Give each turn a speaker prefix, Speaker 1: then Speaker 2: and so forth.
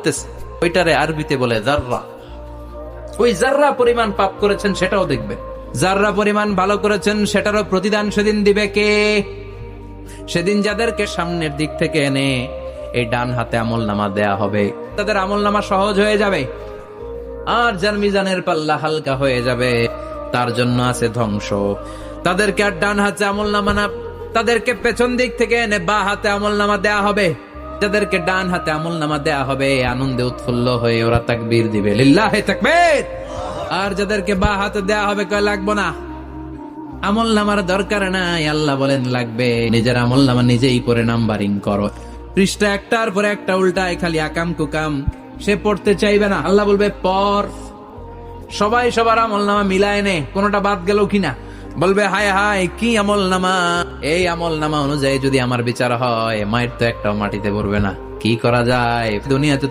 Speaker 1: করতেছে, ওইটারে আরবিতে বলে যাররা। ওই যাররা পরিমাণ পাপ করেছেন সেটাও দেখবে, যাররা পরিমাণ ভালো করেছেন সেটারও প্রতিদান সেদিন দিবে কে? সেদিন যাদেরকে সামনের দিক থেকে এনে এই ডান হাতে আমলনামা দেয়া হবে, তাদের আমলনামা সহজ হয়ে যাবে। আর যার মিজানের পাল্লা হালকা হয়ে যাবে, তার জন্য আছে ধ্বংস। তাদেরকে আর ডান হাতে আমলনামা না, তাদেরকে পেছন দিক থেকে এনে বা হাতে আমলনামা দেয়া হবে। যাদেরকে ডান হাতে আমলনামা দেয়া হবে, আনন্দে উৎফুল্ল হয়ে ওরা তাকবীর দিবে, লিল্লাহি তাকবীর। আর যাদেরকে বা হাতে দেয়া হবে, কয় লাগবো না, আমলনামার দরকার নাই। আল্লাহ বলেন লাগবে, নিজের আমলনামা নিজেই করে নাম্বারিং করো। পৃষ্ঠা একটার পরে একটা উল্টায়, খালি আকাম কুকাম, সে পড়তে চাইবে না। আল্লাহ বলবে পর, সবাই সবার আমলনামা মিলায় নে, কোনটা বাদ গেল কিনা। বলবে হায় হায় কি আমলনামা, এই আমলনামা অনুযায়ী যদি আমার বিচার হয়, মায়ের তো একটাও মাটিতে পড়বে না। কি করা যায়? দুনিয়াতে তো